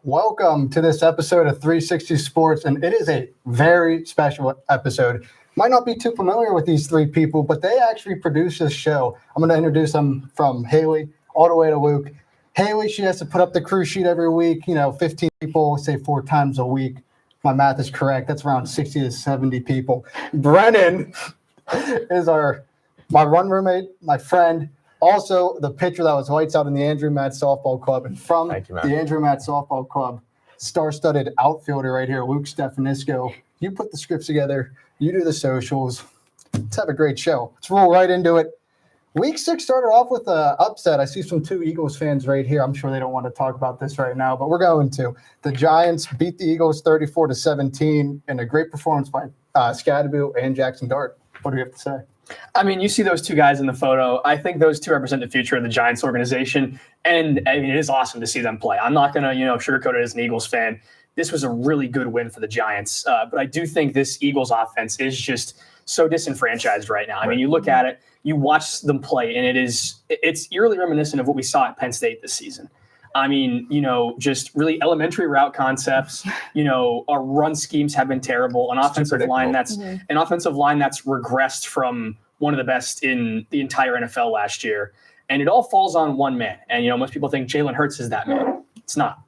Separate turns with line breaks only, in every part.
Welcome to this episode of 360 Sports, and it is a very special episode. Might not be too familiar with these three people, but they actually produce this show. I'm going to introduce them from Haley all the way to Luke. Haley, she has to put up the crew sheet every week. 15 people, say 4 times a week. My math is correct. That's around 60 to 70 people. Brennan is my run roommate, my friend. Also, the pitcher that was lights out in the Andrew Matt Softball Club. And from the Andrew Matt Softball Club, star-studded outfielder right here, Luke Stefanisco. You put the scripts together. You do the socials. Let's have a great show. Let's roll right into it. Week 6 started off with an upset. I see some 2 Eagles fans right here. I'm sure they don't want to talk about this right now, but we're going to. The Giants beat the Eagles 34-17 in a great performance by Scadaboo and Jackson Dart. What do you have to say?
I mean, you see those 2 guys in the photo. I think those 2 represent the future of the Giants organization, and I mean, it is awesome to see them play. I'm not going to, sugarcoat it as an Eagles fan. This was a really good win for the Giants, but I do think this Eagles offense is just so disenfranchised right now. I mean, you look at it, you watch them play, and it's eerily reminiscent of what we saw at Penn State this season. I mean, just really elementary route concepts. Our run schemes have been terrible. An offensive line that's regressed from one of the best in the entire NFL last year. And it all falls on one man. And most people think Jalen Hurts is that man. It's not.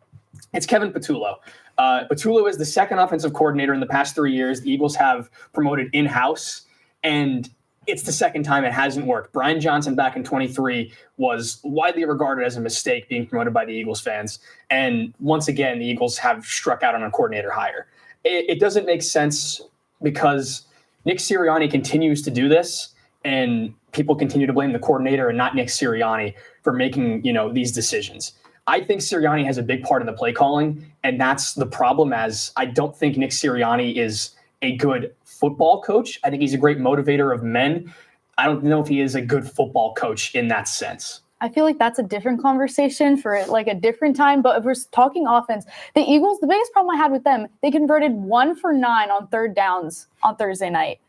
It's Kevin Patullo. Patullo is the second offensive coordinator in the past 3 years. The Eagles have promoted in-house, and it's the second time it hasn't worked. Brian Johnson back in 23 was widely regarded as a mistake being promoted by the Eagles fans. And once again, the Eagles have struck out on a coordinator hire. It doesn't make sense because Nick Sirianni continues to do this, and people continue to blame the coordinator and not Nick Sirianni for making, these decisions. I think Sirianni has a big part in the play calling, and that's the problem, as I don't think Nick Sirianni is a good football coach. I think he's a great motivator of men. I don't know if he is a good football coach in that sense.
I feel like that's a different conversation for like a different time. But if we're talking offense, the Eagles, the biggest problem I had with them, they converted 1 for 9 on third downs on Thursday night.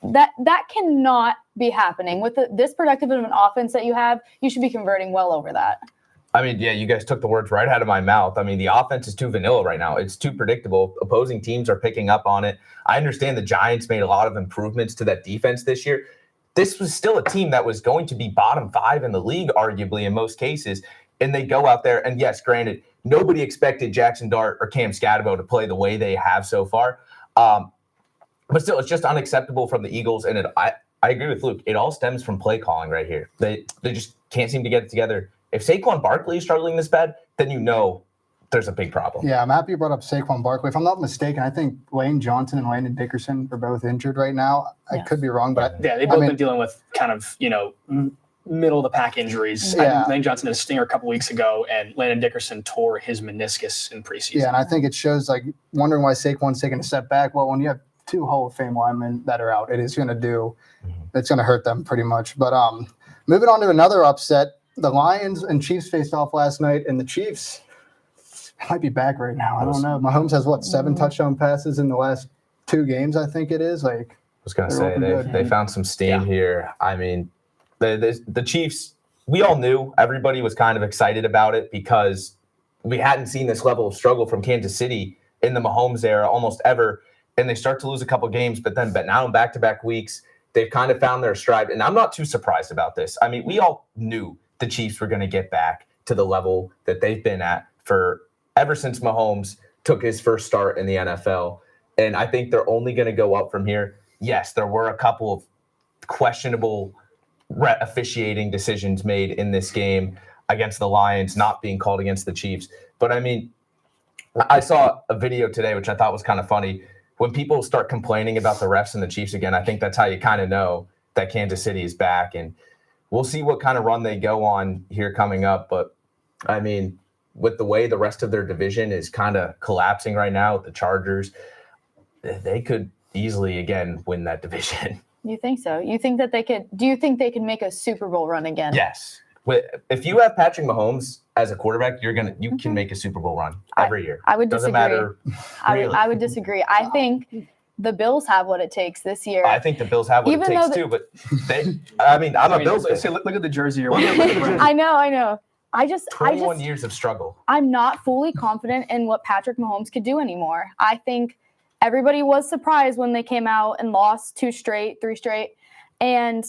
That cannot be happening. With this productive of an offense that you have, you should be converting well over that.
I mean, yeah, you guys took the words right out of my mouth. I mean, the offense is too vanilla right now. It's too predictable. Opposing teams are picking up on it. I understand the Giants made a lot of improvements to that defense this year. This was still a team that was going to be bottom 5 in the league, arguably, in most cases. And they go out there, and yes, granted, nobody expected Jackson Dart or Cam Scadaboo to play the way they have so far. But still, it's just unacceptable from the Eagles. And I agree with Luke. It all stems from play calling right here. They just can't seem to get it together. If Saquon Barkley is struggling this bad, then there's a big problem.
Yeah, I'm happy you brought up Saquon Barkley. If I'm not mistaken, I think Lane Johnson and Landon Dickerson are both injured right now. I could be wrong, but
they've both been dealing with kind of, middle of the pack injuries. Yeah. I think Lane Johnson had a stinger a couple weeks ago, and Landon Dickerson tore his meniscus in preseason.
Yeah, and I think it shows, wondering why Saquon's taking a step back. Well, when you have 2 Hall of Fame linemen that are out, it's going to hurt them pretty much. But moving on to another upset. The Lions and Chiefs faced off last night, and the Chiefs might be back right now. I don't know. Mahomes has, 7 touchdown passes in the last 2 games, I think it is. I
was going to say, they found some steam here. I mean, the Chiefs, we all knew. Everybody was kind of excited about it because we hadn't seen this level of struggle from Kansas City in the Mahomes era almost ever, and they start to lose a couple games, but now in back-to-back weeks, they've kind of found their stride, and I'm not too surprised about this. I mean, we all knew the Chiefs were going to get back to the level that they've been at for ever since Mahomes took his first start in the NFL. And I think they're only going to go up from here. Yes, there were a couple of questionable officiating decisions made in this game against the Lions, not being called against the Chiefs. But I mean, I saw a video today, which I thought was kind of funny. When people start complaining about the refs and the Chiefs again, I think that's how you kind of know that Kansas City is back. And we'll see what kind of run they go on here coming up. But, I mean, with the way the rest of their division is kind of collapsing right now with the Chargers, they could easily, again, win that division.
You think so? You think that do you think they can make a Super Bowl run again?
Yes. If you have Patrick Mahomes as a quarterback, you can make a Super Bowl run every year.
I would disagree.
Doesn't matter. Really.
I would disagree. I think the Bills have what it takes this year.
I think the Bills have what it takes too, but I'm a Bills fan.
Look at the jersey you're
wearing. I know.
21 years of struggle.
I'm not fully confident in what Patrick Mahomes could do anymore. I think everybody was surprised when they came out and lost 2 straight, 3 straight. And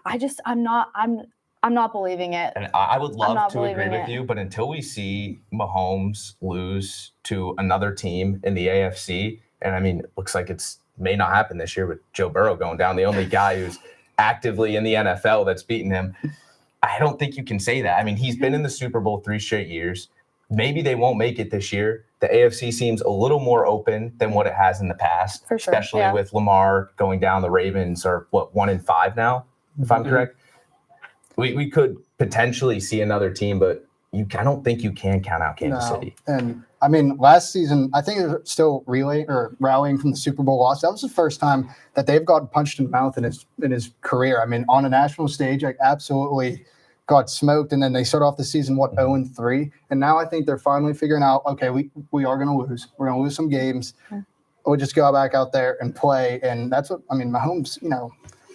I'm not believing it.
And I would love to agree
believing
with
it.
you, but until we see Mahomes lose to another team in the AFC, and I mean, it looks like it's may not happen this year with Joe Burrow going down, the only guy who's actively in the NFL that's beaten him. I don't think you can say that. I mean, he's been in the Super Bowl 3 straight years. Maybe they won't make it this year. The AFC seems a little more open than what it has in the past,
For sure,
especially
yeah.
with Lamar going down. The Ravens are, 1-5 now, if I'm correct? We could potentially see another team, but I don't think you can count out Kansas City.
And I mean, last season, I think they're still rallying from the Super Bowl loss. That was the first time that they've gotten punched in the mouth in his career. I mean, on a national stage, like absolutely got smoked. And then they start off the season, 0-3. And now I think they're finally figuring out, okay, we are going to lose. We're going to lose some games. We'll just go back out there and play. And that's what, I mean, Mahomes,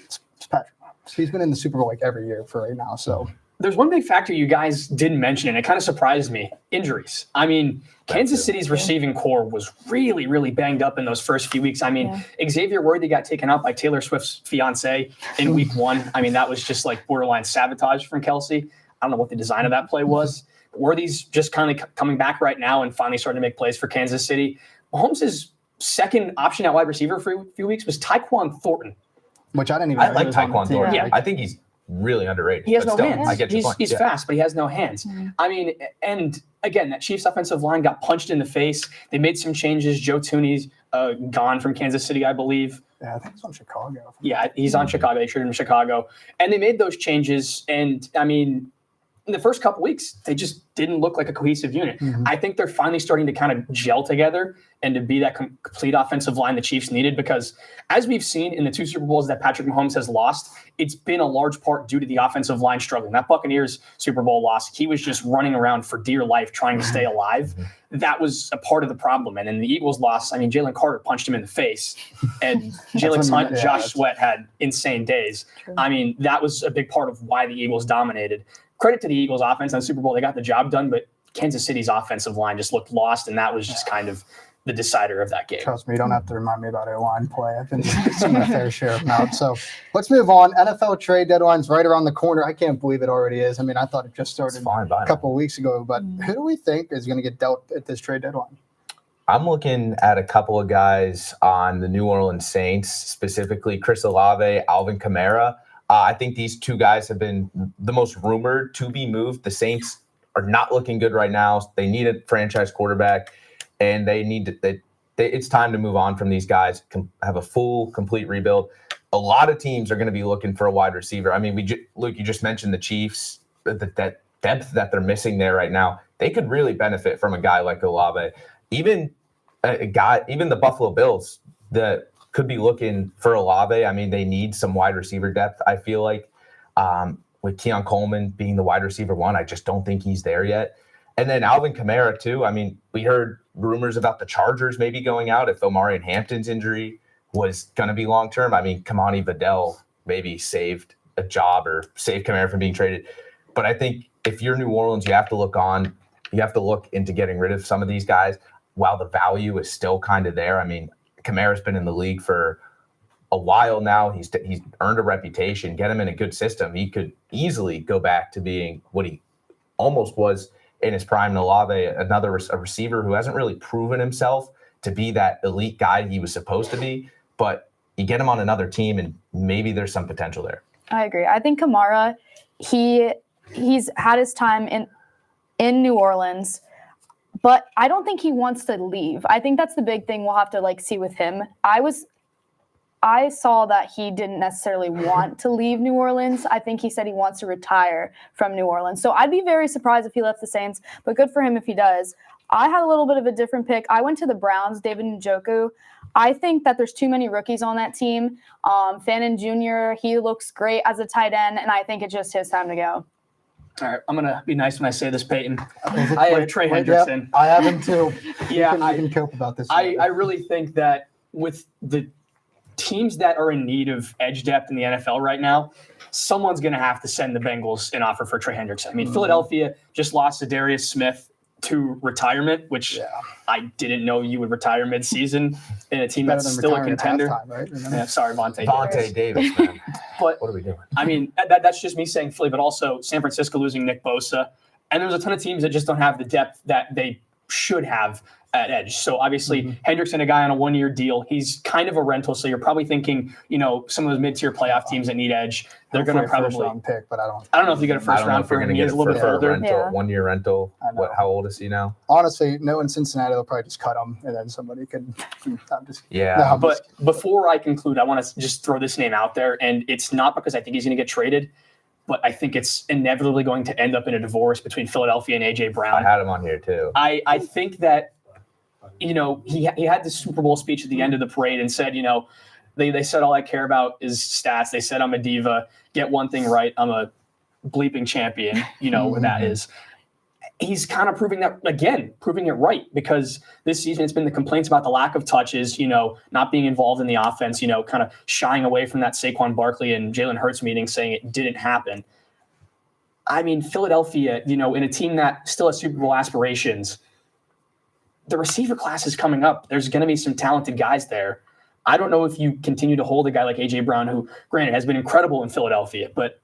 it's Patrick Mahomes. He's been in the Super Bowl like every year for right now. So
There's one big factor you guys didn't mention, and it kind of surprised me: injuries. I mean, Kansas City's receiving core was really, really banged up in those first few weeks. I mean, Xavier Worthy got taken out by Taylor Swift's fiance in week 1. I mean, that was just like borderline sabotage from Kelsey. I don't know what the design of that play was. Worthy's just kind of coming back right now and finally starting to make plays for Kansas City. Mahomes' second option at wide receiver for a few weeks was Tyquan Thornton.
which I didn't even
I
know he
like
was on the
Tyquan
team.
Thornton.
Yeah.
I think he's really underrated.
He has
but
no
still,
hands.
I get your point.
He's
Yeah.
fast, but he has no hands. I mean, and again, that Chiefs offensive line got punched in the face. They made some changes. Joe Tooney's gone from Kansas City, I believe.
Yeah, I think it's on Chicago.
Yeah, he's on Chicago. They traded him to Chicago. And they made those changes. And, I mean, in the first couple weeks, they just didn't look like a cohesive unit. I think they're finally starting to kind of gel together and to be that complete offensive line the Chiefs needed, because as we've seen in the 2 Super Bowls that Patrick Mahomes has lost, it's been a large part due to the offensive line struggling. That Buccaneers Super Bowl loss, he was just running around for dear life trying to stay alive. That was a part of the problem. And in the Eagles loss, I mean, Jalen Carter punched him in the face, and Jalen Hunt and Josh Sweat had insane days. I mean, that was a big part of why the Eagles dominated. Credit to the Eagles offense on Super Bowl. They got the job done, but Kansas City's offensive line just looked lost, and that was just kind of the decider of that game.
Trust me, you don't have to remind me about O-line play. I've been seeing my fair share of them. So let's move on. NFL trade deadline's right around the corner. I can't believe it already is. I mean, I thought it just started a couple of weeks ago, but who do we think is going to get dealt at this trade deadline?
I'm looking at a couple of guys on the New Orleans Saints, specifically Chris Olave, Alvin Kamara. I think these 2 guys have been the most rumored to be moved. The Saints are not looking good right now. They need a franchise quarterback, and they need to. It's time to move on from these guys. Have a full, complete rebuild. A lot of teams are going to be looking for a wide receiver. I mean, Luke, you just mentioned the Chiefs. That depth that they're missing there right now, they could really benefit from a guy like Olave. Even the Buffalo Bills that could be looking for Olave. I mean, they need some wide receiver depth, I feel like. With Keon Coleman being the wide receiver 1, I just don't think he's there yet. And then Alvin Kamara, too. I mean, we heard rumors about the Chargers maybe going out if Omarion Hampton's injury was going to be long-term. I mean, Kamani Vidal maybe saved a job or saved Kamara from being traded. But I think if you're New Orleans, you have to look into getting rid of some of these guys while the value is still kind of there. I mean, Kamara's been in the league for a while now. He's earned a reputation. Get him in a good system, he could easily go back to being what he almost was in his prime in Olave, a receiver who hasn't really proven himself to be that elite guy he was supposed to be. But you get him on another team, and maybe there's some potential there.
I agree. I think Kamara, he's had his time in New Orleans, but I don't think he wants to leave. I think that's the big thing we'll have to see with him. I saw that he didn't necessarily want to leave New Orleans. I think he said he wants to retire from New Orleans. So I'd be very surprised if he left the Saints, but good for him if he does. I had a little bit of a different pick. I went to the Browns, David Njoku. I think that there's too many rookies on that team. Fannin Jr., he looks great as a tight end, and I think it's just his time to go.
All right, I'm going to be nice when I say this, Peyton. I have Trey Hendrickson.
Yep, I have him too.
Yeah,
I can cope about this.
I really think that with the teams that are in need of edge depth in the NFL right now, someone's going to have to send the Bengals an offer for Trey Hendrickson. I mean, Philadelphia just lost to Darius Smith to retirement, which I didn't know you would retire midseason in a team that's still a contender.
Right?
Yeah, sorry,
Vontae Davis, man.
But
What are we doing?
I mean, that's just me saying Philly, but also San Francisco losing Nick Bosa. And there's a ton of teams that just don't have the depth that they should have at edge. So obviously Hendrickson, a guy on a 1-year deal, he's kind of a rental. So you're probably thinking, some of those mid-tier playoff teams that need edge, they're going to probably
first-round pick, but I don't
know if you get a first round for him. He is a little bit further.
Rental, 1-year rental.
know.
How old is he now?
Honestly, in Cincinnati, they'll probably just cut him, and then somebody could. I'm just
Yeah.
No, I'm
But before I conclude, I want to just throw this name out there, and it's not because I think he's going to get traded, but I think it's inevitably going to end up in a divorce between Philadelphia and A.J.
I
Brown.
had him on here too.
I think that, he had this Super Bowl speech at the end of the parade and said, they said all I care about is stats. They said I'm a diva. Get one thing right. I'm a bleeping champion. What that is. He's kind of proving it right, because this season it's been the complaints about the lack of touches, not being involved in the offense, kind of shying away from that Saquon Barkley and Jalen Hurts meeting, saying it didn't happen. I mean, Philadelphia, in a team that still has Super Bowl aspirations, the receiver class is coming up. There's going to be some talented guys there. I don't know if you continue to hold a guy like A.J. Brown, who, granted, has been incredible in Philadelphia, but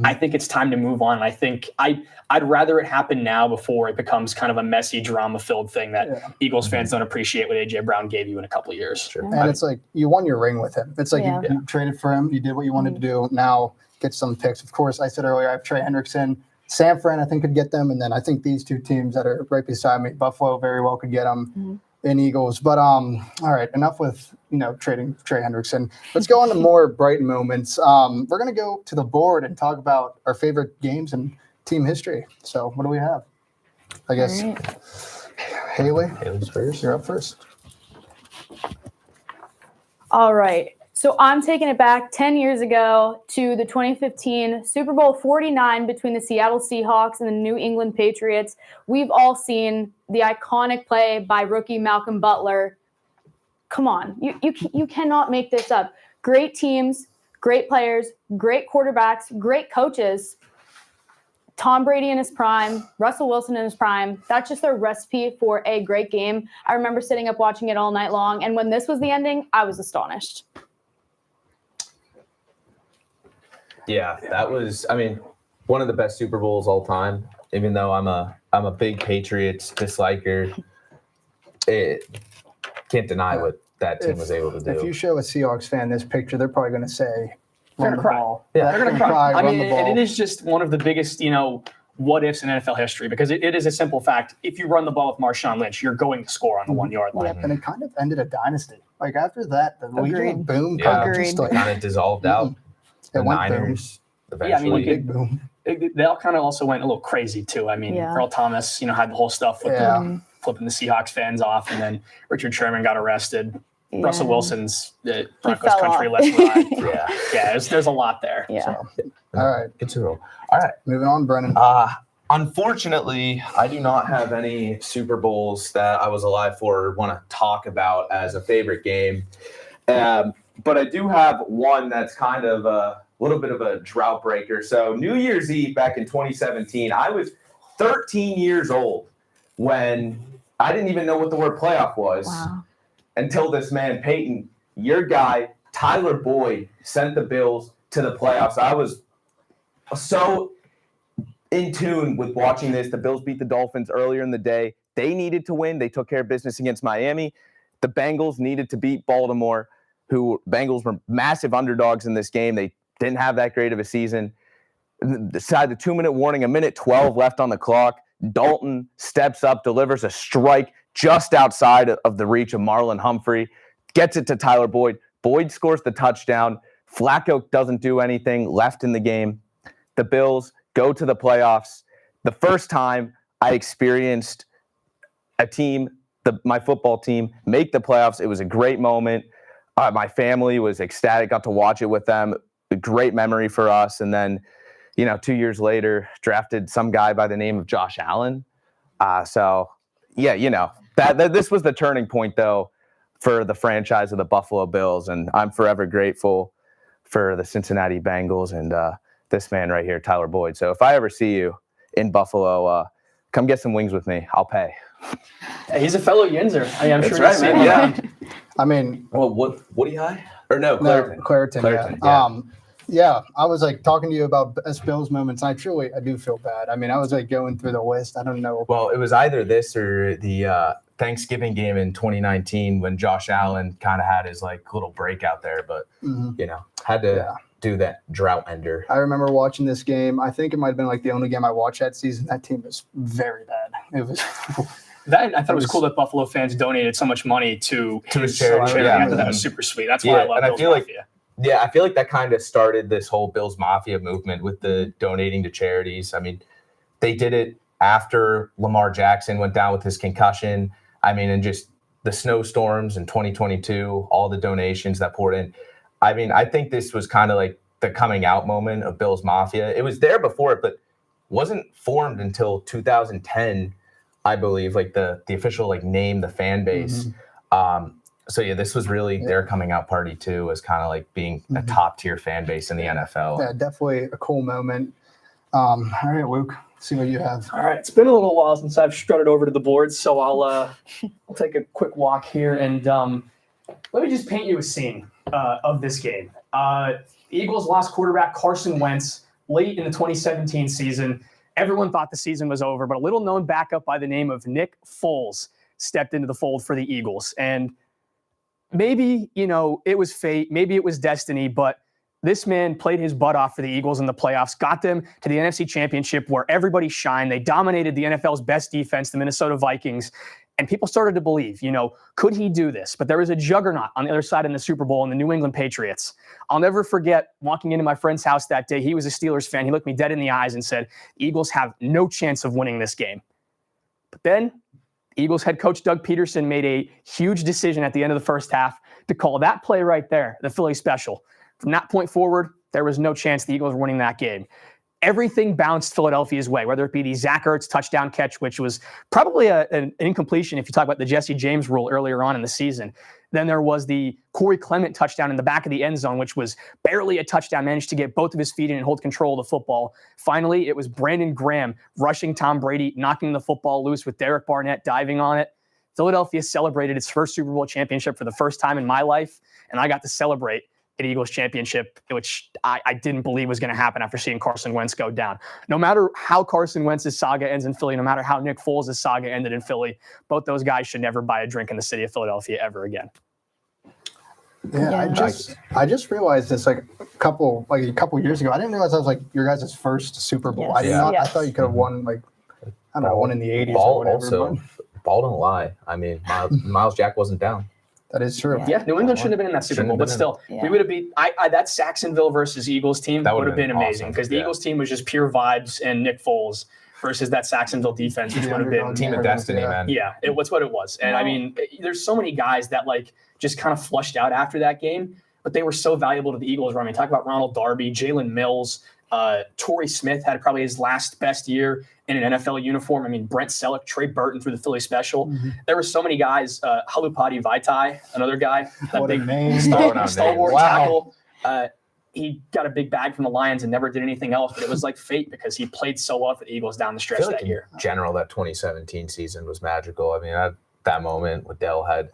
I think it's time to move on. I think I'd rather it happen now before it becomes kind of a messy, drama-filled thing that Eagles fans don't appreciate what A.J. Brown gave you in a couple of years.
Sure.
And it's like you won your ring with him. It's like you traded for him. You did what you wanted to do. Now get some picks. Of course, I said earlier I have Trey Hendrickson. San Fran, I think, could get them. And then I think these two teams that are right beside me, Buffalo very well could get them in Eagles. But all right, enough with, trading Trey Hendrickson. Let's go on to more bright moments. We're going to go to the board and talk about our favorite games and team history. So what do we have? I guess, Haley's first. You're up first.
All right. So I'm taking it back 10 years ago to the 2015 Super Bowl 49 between the Seattle Seahawks and the New England Patriots. We've all seen the iconic play by rookie Malcolm Butler. Come on, you cannot make this up. Great teams, great players, great quarterbacks, great coaches. Tom Brady in his prime, Russell Wilson in his prime. That's just their recipe for a great game. I remember sitting up watching it all night long, and when this was the ending, I was astonished.
Yeah, that was, one of the best Super Bowls all time. Even though I'm a big Patriots disliker, can't deny what that team was able to do.
If you show a Seahawks fan this picture, they're probably going to say,
They're
run
going
the
to cry.
ball.
Yeah, they're going to cry.
run the ball.
And it is just one of the biggest, what ifs in NFL history, because it is a simple fact. If you run the ball with Marshawn Lynch, you're going to score on the 1 yard line.
And it kind of ended a dynasty. Like after that, the Legion of Boom
Agreed.
kind of dissolved out. The
went
Niners
Yeah, I mean,
eventually.
big boom.
They all kind of also went a little crazy too. I mean, Earl Thomas, had the whole stuff with flipping the Seahawks fans off, and then Richard Sherman got arrested.
Yeah.
Russell Wilson's Broncos
fell
country
off.
left ride.
Yeah.
There's a lot there.
Yeah.
So, all right,
Good Super Bowl. All right.
moving on, Brennan.
Unfortunately, I do not have any Super Bowls that I was alive for or want to talk about as a favorite game. But I do have one that's kind of a little bit of a drought breaker. So New Year's Eve back in 2017, I was 13 years old when I didn't even know what the word playoff was until this man, Peyton, your guy, Tyler Boyd, sent the Bills to the playoffs. I was so in tune with watching this. The Bills beat the Dolphins earlier in the day. They needed to win. They took care of business against Miami. The Bengals needed to beat Baltimore, who Bengals were massive underdogs in this game. They didn't have that great of a season. Decided the 2-minute warning, 1:12 left on the clock. Dalton steps up, delivers a strike just outside of the reach of Marlon Humphrey, gets it to Tyler Boyd. Boyd scores the touchdown. Flacco doesn't do anything left in the game. The Bills go to the playoffs. The first time I experienced a team, my football team, make the playoffs. It was a great moment. My family was ecstatic, got to watch it with them. A great memory for us. And then, 2 years later, drafted some guy by the name of Josh Allen. This was the turning point, though, for the franchise of the Buffalo Bills. And I'm forever grateful for the Cincinnati Bengals and this man right here, Tyler Boyd. So if I ever see you in Buffalo, come get some wings with me. I'll pay.
Hey, he's a fellow Yinzer. I'm
That's
sure
right,
you'll see him
man. Yeah.
around.
I mean,
Well, Woody High? Or no, Clariton.
Clariton.
Clariton,
Yeah.
yeah.
Yeah, I was like talking to you about best Bills moments. And I do feel bad. I mean, I was like going through the list. I don't know.
Well, it was either this or the Thanksgiving game in 2019 when Josh Allen kind of had his like little breakout there, but
Mhm.
had to
Yeah.
do that drought ender.
I remember watching this game. I think it might have been like the only game I watched that season. That team was very bad. It was.
I thought it was cool that Buffalo fans donated so much money to
his charity,
I
yeah.
thought that was super sweet. That's why
Yeah,
I love
and I
Bills
feel like-
Mafia.
Yeah, I feel like that kind of started this whole Bills Mafia movement with the donating to charities. I mean, they did it after Lamar Jackson went down with his concussion. I mean, and just the snowstorms in 2022, all the donations that poured in. I mean, I think this was kind of like the coming out moment of Bills Mafia. It was there before, but wasn't formed until 2010, I believe, like the official like name, the fan base. So yeah, this was really their coming out party too, as kind of like being a top tier fan base in the NFL.
Yeah, definitely a cool moment. All right, Luke, see what you have.
All right, it's been a little while since I've strutted over to the board, so I'll take a quick walk here and let me just paint you a scene of this game. The Eagles lost quarterback Carson Wentz late in the 2017 season. Everyone thought the season was over, but a little known backup by the name of Nick Foles stepped into the fold for the Eagles. And maybe, it was fate, maybe it was destiny, but this man played his butt off for the Eagles in the playoffs, got them to the NFC Championship where everybody shined. They dominated the NFL's best defense, the Minnesota Vikings, and people started to believe, could he do this? But there was a juggernaut on the other side in the Super Bowl in the New England Patriots. I'll never forget walking into my friend's house that day. He was a Steelers fan. He looked me dead in the eyes and said, Eagles have no chance of winning this game. But then Eagles head coach Doug Peterson made a huge decision at the end of the first half to call that play right there, the Philly special. From that point forward, there was no chance the Eagles were winning that game. Everything bounced Philadelphia's way, whether it be the Zach Ertz touchdown catch, which was probably an incompletion if you talk about the Jesse James rule earlier on in the season. Then there was the Corey Clement touchdown in the back of the end zone, which was barely a touchdown, managed to get both of his feet in and hold control of the football. Finally, it was Brandon Graham rushing Tom Brady, knocking the football loose with Derek Barnett diving on it. Philadelphia celebrated its first Super Bowl championship for the first time in my life, and I got to celebrate an Eagles championship, which I didn't believe was going to happen after seeing Carson Wentz go down. No matter how Carson Wentz's saga ends in Philly, no matter how Nick Foles' saga ended in Philly, both those guys should never buy a drink in the city of Philadelphia ever again.
Yeah, I just realized this like a couple years ago. I didn't realize that was like your guys' first Super Bowl.
Yes.
I did not. I
Yes.
thought you could have won like I don't know, one in the 80s or
Ball
whatever.
also,
but
Ball don't lie. I mean, Miles Jack wasn't down.
that is true.
Yeah, New England shouldn't have been in that Super
Shouldn't
Bowl,
have
but
been
still,
Yeah.
we would have beat that Saxonville versus Eagles team.
That
Would have been amazing
awesome.
because the
Yeah.
Eagles team was just pure vibes and Nick Foles versus that Saxonville defense, which
The
would have been
underdog
Team of destiny, man.
Yeah, it was what it was. And I mean, there's so many guys that like just kind of flushed out after that game, but they were so valuable to the Eagles. I mean, talk about Ronald Darby, Jalen Mills, Torrey Smith had probably his last best year in an NFL uniform. I mean, Brent Selleck, Trey Burton through the Philly special.
Mm-hmm.
There were so many guys. Halupati Vaitai, another guy, that
What a
big
name.
stalwart
Wow.
tackle. He got a big bag from the Lions and never did anything else, but it was like fate because he played so well for the Eagles down the
I
stretch
feel like
that year.
in general, that 2017 season was magical. I mean, that moment Liddell had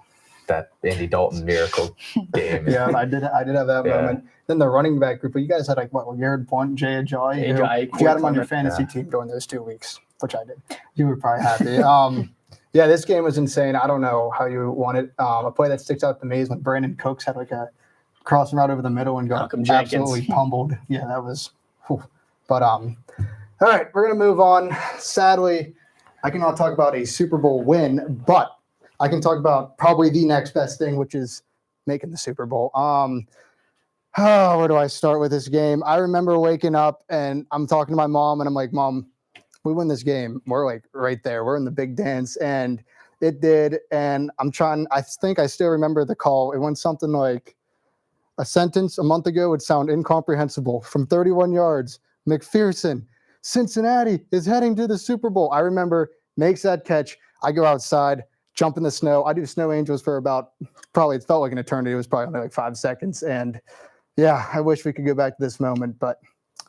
that Andy Dalton miracle game.
Yeah, I did have that
Yeah.
moment. Then the running back group, but you guys had like what, Garrett Blunt, Jay Ajayi.
Jay
who-
Ajayi,
If you had him on your
Corey
fantasy team during those 2 weeks, which I did, you were probably happy. Yeah, this game was insane. I don't know how you won it. A play that sticks out to me is when Brandon Cooks had like a crossing route over the middle and got
Malcolm Jenkins.
absolutely pummeled. Yeah, that was. Whew. But all right, we're gonna move on. Sadly, I cannot talk about a Super Bowl win, but I can talk about probably the next best thing, which is making the Super Bowl. Where do I start with this game? I remember waking up and I'm talking to my mom and I'm like, Mom, we win this game. We're like right there. We're in the big dance. And it did. And I think I still remember the call. It went something like, a sentence a month ago would sound incomprehensible. From 31 yards, McPherson, Cincinnati is heading to the Super Bowl. I remember makes that catch. I go outside, jump in the snow. I do snow angels for about, probably it felt like an eternity. It was probably only like 5 seconds. And yeah, I wish we could go back to this moment, but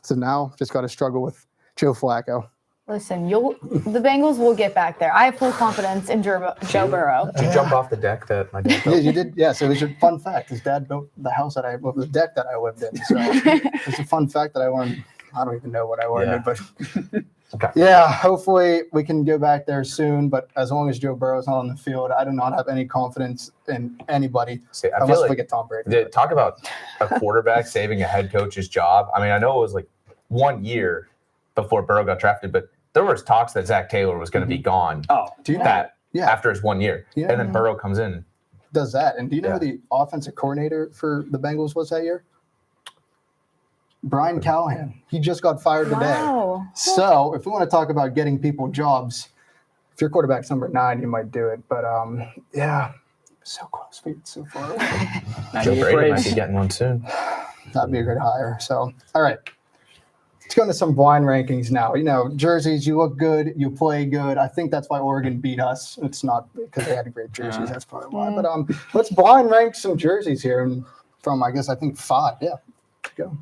So now just got to struggle with Joe Flacco.
Listen, the Bengals will get back there. I have full confidence in Joe Burrow.
Did you jump off the deck that my dad
Yeah,
built?
you did. Yeah, so it was a fun fact. His dad built the house the deck that I lived in. So it's a fun fact that I learned. I don't even know what I learned, but
Okay.
yeah, hopefully we can go back there soon. But as long as Joe Burrow's not on the field, I do not have any confidence in anybody
See, I
unless
feel
we
like
get Tom Brady.
talk about a quarterback saving a head coach's job. I mean, I know it was like 1 year before Burrow got drafted, but there was talks that Zach Taylor was going to be gone
Oh,
Do you know?
that
Yeah,
after his 1 year,
Yeah.
and then Burrow comes in.
does that. And do you know
Yeah.
who the offensive coordinator for the Bengals was that year? Brian Callahan. He just got fired today.
Wow.
So if we want to talk about getting people jobs, if your quarterback's number 9, you might do it. But yeah, so close, but it's so far away.
now
Joe
you get
Brady might
praise.
be getting one soon.
That'd be a good hire. So all right. Let's go into some blind rankings now. You know, jerseys, you look good, you play good. I think that's why Oregon beat us. It's not because they had great jerseys. That's probably why. But let's blind rank some jerseys here and from I think 5. Yeah. Go.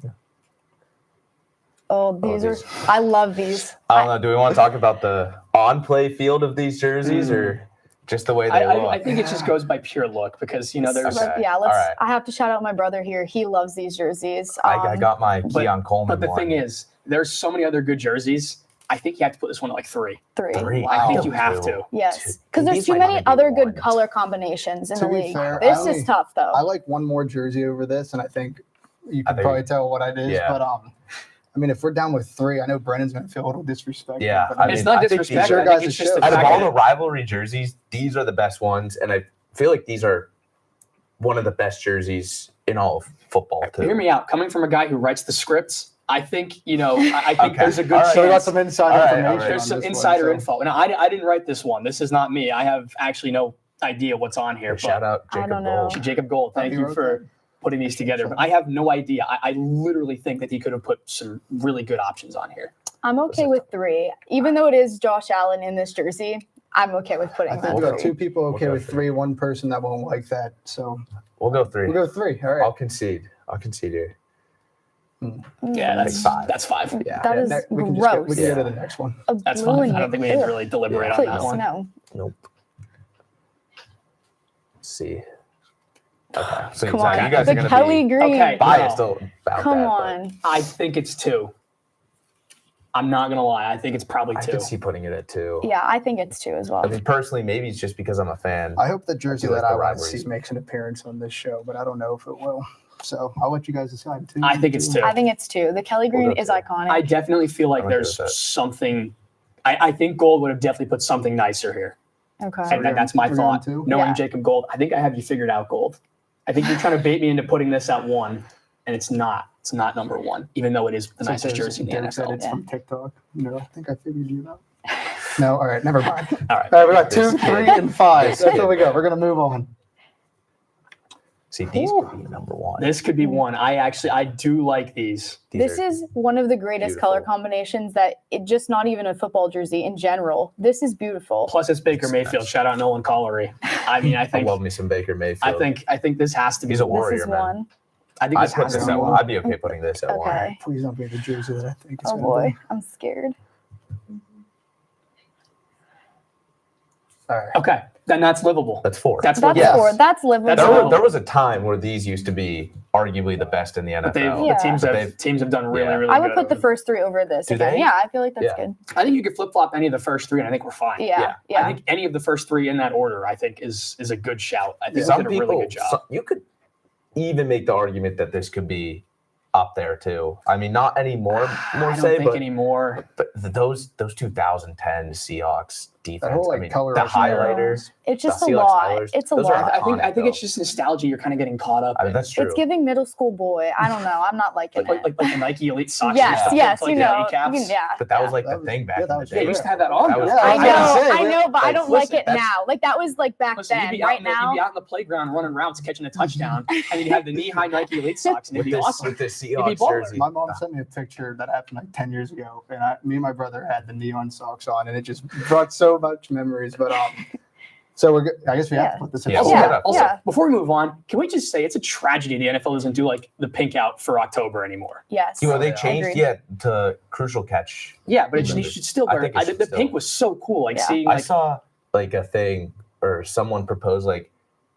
Oh, these
these.
are. I love these.
I don't know. Do we want to talk about the on-play field of these jerseys, or just the way they look?
I think it just goes by pure look because there's
Okay.
Yeah,
All
let's.
right.
I have to shout out my brother here. He loves these jerseys.
I got my
but-
Keon Coleman
but the
one.
thing is, there's so many other good jerseys. I think you have to put this one at like 3.
3.
3.
Wow.
I think
Two.
you have to.
Yes, because there's
These
too
might
many
not be
other good
ones.
color combinations in
To
the
be
league.
fair,
This
I
is tough though.
I like one more jersey over this, and I think you
I
can
think-
probably tell what it is.
Yeah.
But I mean, if we're down with 3, I know Brennan's going to feel a little disrespected.
Yeah,
but
I
It's
mean,
not
I think these
disrespect.
are-
I think
guys
it's
should.
just the
out of
fact
all
that
the rivalry jerseys, these are the best ones, and I feel like these are one of the best jerseys in all of football too.
hear me out. Coming from a guy who writes the scripts, I think I think
Okay.
there's a good
All right.
so we got
chance.
some insider
All right,
information.
all right.
There's
on
some
this
insider
one,
info, and I didn't write this one. This is not me. I have actually no idea what's on here.
Shout out
I
Jacob
don't know.
Gold.
Jacob Gold, thank
you
you
wrote
for putting these together. But I have no idea. I literally think that he could have put some really good options on here.
I'm okay with 3, even though it is Josh Allen in this jersey. I'm okay with putting
I
that.
think we got
3.
2 people okay
go
with 3, 1 person that won't like that. So
We'll go 3.
we'll go 3. All
I'll
right.
concede. I'll concede here.
Yeah, that's
Like 5.
That's 5.
Yeah.
That is
We can just
gross.
we can go to
Yeah.
the next one.
A
That's
blue
fine.
and
I don't think we need to
ugh.
really deliberate on
Please,
that one.
no.
Nope. Let's see. Okay. So
Come
you
on.
guys
The
are going
Kelly
to be
Green.
Okay.
biased
No.
about
Come
that.
on.
I think it's 2. I'm not gonna lie. I think it's probably
But I
2.
could see putting it at 2.
Yeah, I think it's 2 as well.
I mean, personally, maybe it's just because I'm a fan.
I hope the jersey
I do like
that I
the
want to
rivalries.
see makes an appearance on this show, but I don't know if it will. So I'll let you guys decide too.
I think it's 2.
I think it's 2. The Kelly
We'll
Green
go
is
2.
iconic.
I definitely feel like
I'm okay
there's
with that.
something. I think Gold would have definitely put something nicer here,
okay.
and that's my
we're going
thought.
2?
Knowing
Yeah.
Jacob Gold, I think I have you figured out, Gold. I think you're trying to bait me into putting this at 1, and it's not. It's not number 1, even though it is the nicest jersey in the
Derek said
NFL.
it's
Yeah.
from TikTok. No, I think I figured you out. No, all right, never mind.
All right.
All right, we got
This
2,
kid.
3, and 5.
This
That's
kid.
where we go. We're gonna move on.
See, these could be number 1.
This could be 1. I do like these.
These
This
are-
is one of the greatest
beautiful.
color combinations that it just not even a football jersey in general. This is beautiful.
Plus, it's Baker
It's
Mayfield.
nice.
Shout out Nolan Collery. I mean, I
I
think
love me some Baker Mayfield.
I think this has to be.
He's a
one.
warrior.
This is
man.
one.
I think
I'd
this
put
has
this
to be
at 1.
1.
I'd be okay putting this at 1.
Okay.
Please don't be the jersey that I think it's
Oh
gonna
boy,
be.
I'm scared.
All right.
Okay, then that's livable.
That's 4.
That's
That's
livable.
Yes.
4. That's livable.
That's
there,
livable.
there was a time where these used to be arguably the best in the
But
NFL.
Yeah.
the teams have done really,
Yeah.
really
I would
good.
put the first 3 over this
Do
again.
they?
Yeah, I feel like that's
Yeah.
good.
I think you could flip flop any of the first 3, and I think we're fine.
Yeah, yeah.
I think any of the first 3 in that order, I think is a good shout. I think we
Some
did a
people,
really good job.
you could even make the argument that this could be up there too. I mean, not anymore,
I don't
say,
think
but,
anymore.
but those 2010 Seahawks defense.
That whole
I
like
mean,
color
the
rushing
highlighters.
It's just
The
a
Seahawks
lot.
colors,
It's a
those are
lot.
I think
iconic,
it's just nostalgia. You're kind of getting caught up.
I mean,
in.
that's true.
It's giving middle school boy. I don't know. I'm not liking
like
it.
the Nike Elite Socks.
Yes,
stuff,
yes,
like
you
the
know.
kneecaps.
Yeah.
but that was
yeah.
like
That
the
was-
thing back
yeah,
in
that
the
was
day.
They
great.
used to have that on.
That was
Yeah,
I
I was gonna say,
know, but I
like,
don't like
listen,
it
that's-
now. Like that was like back
Listen, you'd
then.
be out
Right
in the, you'd
now,
be out in the playground running routes, catching a touchdown, and you'd have the knee-high Nike Elite Socks, and it'd
with
be
this
awesome.
with this
be
Seahawks
baller.
jersey.
My mom sent me a picture that happened like 10 years ago, and me and my brother had the neon socks on, and it just brought so much memories. But So I guess we have to put this in.
Yeah,
Also,
we'll
Yeah,
get up.
also,
yeah.
before we move on, can we just say it's a tragedy the NFL doesn't do like the pink out for October anymore?
Yes.
You know, they
Yeah.
changed
Agreed.
to crucial catch.
Yeah, but it
Mhm.
should still
I
wear.
think it should
The
still.
pink was so cool. Like
Yeah.
seeing
I
like
saw like a thing or someone proposed like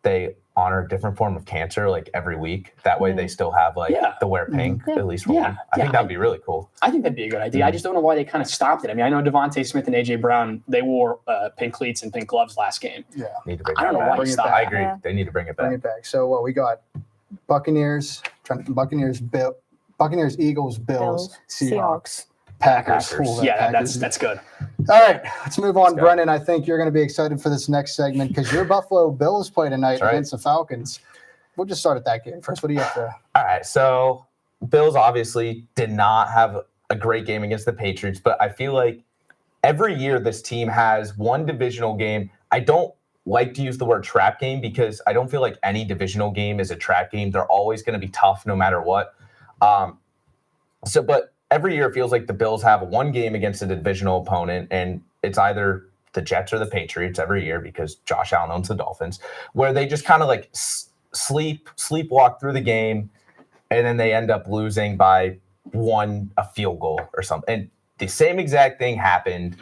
they honor a different form of cancer like every week. That way they still have like
Yeah.
the wear pink
Yeah.
at least for
Yeah.
one. I
Yeah.
think that'd be really cool.
I think that'd be a good idea. I just don't know why they kind of stopped it. I mean, I know Devontae Smith and AJ Brown, they wore pink cleats and pink gloves last game.
Yeah,
Need to bring
I don't
it
know
back.
why
Bring
he
it
stopped.
back.
I agree.
Yeah.
They need to bring it
bring
back.
it back. So what we got? Buccaneers, Eagles, Bills,
Bills,
Seahawks, Packers.
Packers.
Ooh,
Yeah,
Packers.
that's good.
All right, let's move on.
Let's go.
Brennan, I think you're going to be excited for this next segment because your Buffalo Bills play tonight
That's right.
against the Falcons. We'll just start at that game first. What do you have to?
All right. So Bills obviously did not have a great game against the Patriots, but I feel like every year this team has one divisional game. I don't like to use the word trap game because I don't feel like any divisional game is a trap game. They're always going to be tough no matter what. But every year it feels like the Bills have one game against a divisional opponent, and it's either the Jets or the Patriots every year because Josh Allen owns the Dolphins, where they just kind of like sleepwalk through the game, and then they end up losing by a field goal or something. And the same exact thing happened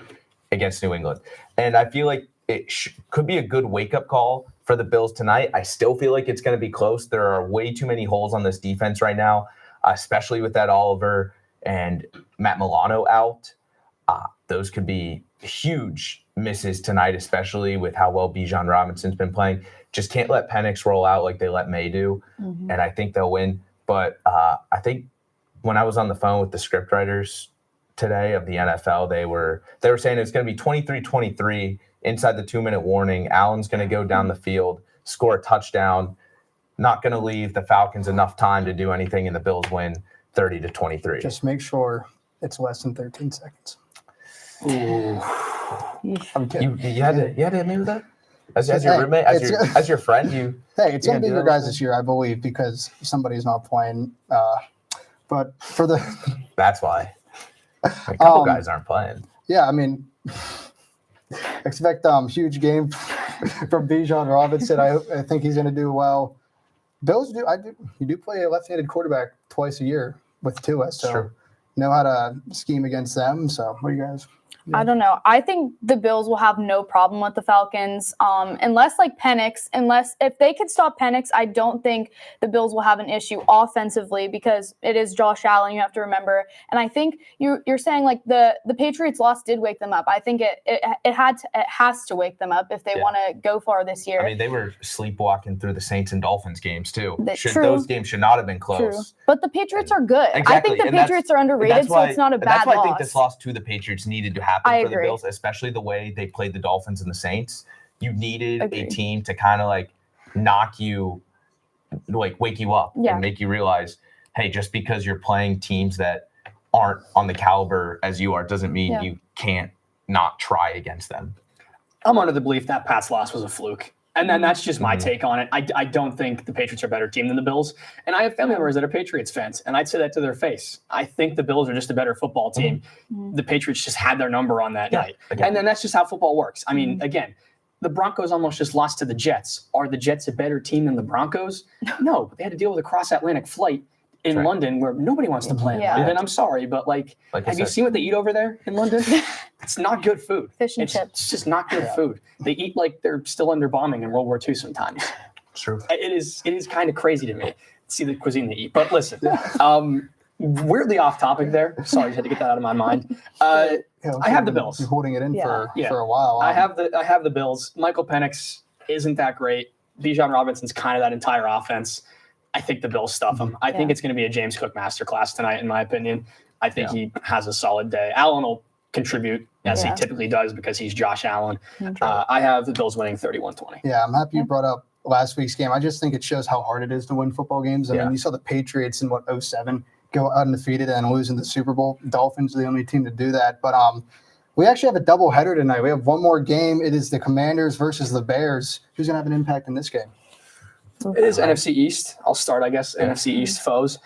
against New England. And I feel like it could be a good wake-up call for the Bills tonight. I still feel like it's going to be close. There are way too many holes on this defense right now, especially with that Oliver and Matt Milano out. Those could be huge misses tonight, especially with how well Bijan Robinson's been playing. Just can't let Penix roll out like they let May do, and I think they'll win. But I think when I was on the phone with the scriptwriters today of the NFL, they were saying it's going to be 23-23 inside the 2-minute warning. Allen's going to go down the field, score a touchdown, not going to leave the Falcons enough time to do anything, and the Bills win 30-23.
Just make sure it's less than 13 seconds.
Ooh.
I'm kidding.
You had to hit me with that as your
Hey,
roommate, as your friend.
Hey, it's
You
going to
gonna
be
do
your
that
guys
with
this year, I believe, because somebody's not playing. But for the
That's why a couple
Um,
guys aren't playing.
yeah, I mean, expect huge game from Bijan Robinson. I think he's going to do well. Bills you do play a left-handed quarterback twice a year with Tua, so
True.
know how to scheme against them. So what do you guys?
I don't know. I think the Bills will have no problem with the Falcons, unless if they could stop Penix, I don't think the Bills will have an issue offensively because it is Josh Allen. You have to remember, and I think you're saying like the Patriots loss did wake them up. I think it has to wake them up if they
Yeah.
want to go far this year.
I mean, they were sleepwalking through the Saints and Dolphins games too.
True.
Those games should not have been close.
True, but the Patriots are good. I
Exactly,
think the
and that's-
Patriots are underrated,
That's
so
why,
it's not a
and
bad
that's why
loss.
I think this loss to the Patriots needed to happen
I
for
agree.
the Bills, especially the way they played the Dolphins and the Saints. You needed
Agreed.
a team to kind of like knock you, like wake you up
Yeah.
and make you realize, hey, just because you're playing teams that aren't on the caliber as you are doesn't mean
Yeah.
you can't not try against them.
I'm under the belief that Pat's loss was a fluke. And then that's just my
Mhm.
take on it. I don't think the Patriots are a better team than the Bills. And I have family members that are Patriots fans, and I'd say that to their face. I think the Bills are just a better football team.
Mhm.
The Patriots just had their number on that
Yeah,
night.
again.
And then that's just how football works. I mean, again, the Broncos almost just lost to the Jets. Are the Jets a better team than the Broncos? No, but they had to deal with a cross-Atlantic flight in
Right.
London where nobody wants to play in
Yeah.
London. I'm sorry, but
Like I
have you
said,
seen what they eat over there in London? It's not good food.
Fish and
It's
chips.
just not good food. They eat like they're still under bombing in World War II sometimes.
it's true.
It is kind of crazy to me to see the cuisine they eat. But listen, weirdly off topic there. Sorry, I had to get that out of my mind.
Yeah,
I have the Bills.
You're holding it in
Yeah.
for a while.
I have the Bills. Michael Penix isn't that great. Bijan Robinson's kind of that entire offense. I think the Bills stuff him. I think
Yeah.
it's going to be a James Cook masterclass tonight, in my opinion. I think he has a solid day. Allen will contribute as
Yeah.
he typically does because he's Josh Allen.
Mhm.
I have the Bills winning 31-20.
Yeah, I'm happy you brought up last week's game. I just think it shows how hard it is to win football games. I
Yeah.
mean, you saw the Patriots in 07 go undefeated and lose in the Super Bowl. Dolphins are the only team to do that. But we actually have a double header tonight. We have one more game. It is the Commanders versus the Bears. Who's gonna have an impact in this game?
It is NFC East. I'll start, I guess, NFC East foes.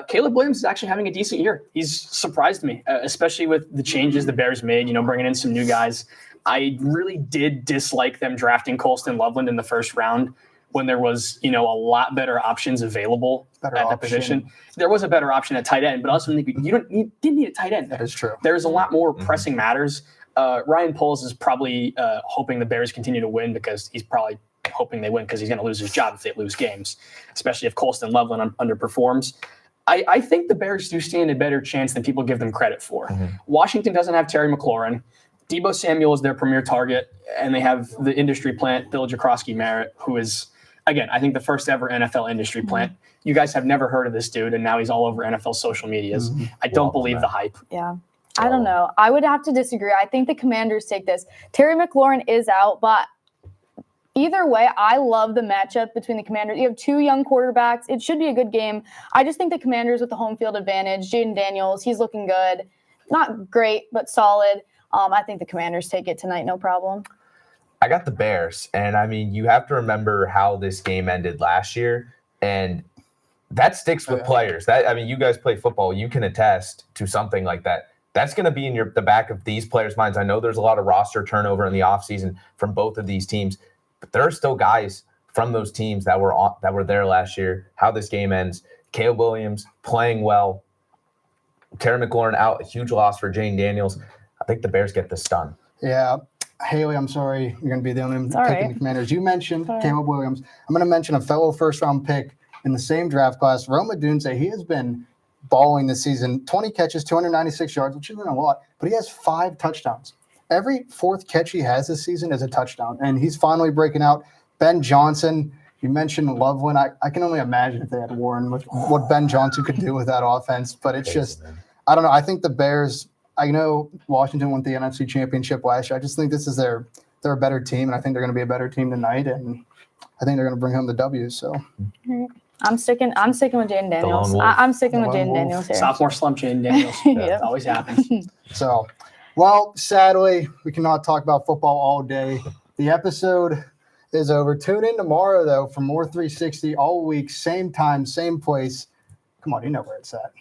Caleb Williams is actually having a decent year. He's surprised me, especially with the changes the Bears made, bringing in some new guys. I really did dislike them drafting Colston Loveland in the first round when there was, a lot better options available at that position. There was a better option at tight end, but I also think you didn't need a tight end.
That is true.
There's a lot more pressing matters. Ryan Poles is probably hoping the Bears continue to win because he's probably hoping they win because he's going to lose his job if they lose games, especially if Colston Loveland underperforms. I think the Bears do stand a better chance than people give them credit for.
Mm-hmm.
Washington doesn't have Terry McLaurin. Debo Samuel is their premier target, and they have the industry plant, Bill Jakrowski-Merritt, who is, again, I think the first ever NFL industry plant. You guys have never heard of this dude, and now he's all over NFL social medias. I don't believe the hype.
Yeah. I don't know. I would have to disagree. I think the Commanders take this. Terry McLaurin is out, but either way, I love the matchup between the Commanders. You have two young quarterbacks. It should be a good game. I just think the Commanders with the home field advantage. Jaden Daniels, he's looking good. Not great, but solid. I think the Commanders take it tonight, no problem.
I got the Bears. And I mean, you have to remember how this game ended last year. And that sticks with players. You guys play football. You can attest to something like that. That's going to be in the back of these players' minds. I know there's a lot of roster turnover in the offseason from both of these teams, but there are still guys from those teams that were there last year. How this game ends. Caleb Williams playing well. Terry McLaurin out, a huge loss for Jane Daniels. I think the Bears get this done.
Yeah. Haley, I'm sorry. You're going to be the only one picking the Commanders. You mentioned Caleb Williams. I'm going to mention a fellow first-round pick in the same draft class, Rome Odunze. He has been balling this season. 20 catches, 296 yards, which isn't a lot, but he has 5 touchdowns. Every fourth catch he has this season is a touchdown, and he's finally breaking out. Ben Johnson, you mentioned Loveland. I can only imagine if they had Warren with what Ben Johnson could do with that offense, but it's just, I don't know. I think the Bears, I know Washington won the NFC Championship last year. I just think this is they're a better team, and I think they're going to be a better team tonight, and I think they're going to bring home the W. So
I'm sticking with Jaden Daniels. I'm sticking with Jaden Daniels here.
Sophomore slump, Jaden Daniels. It always happens.
So, well, sadly, we cannot talk about football all day. The episode is over. Tune in tomorrow, though, for more 360 all week, same time, same place. Come on, you know where it's at.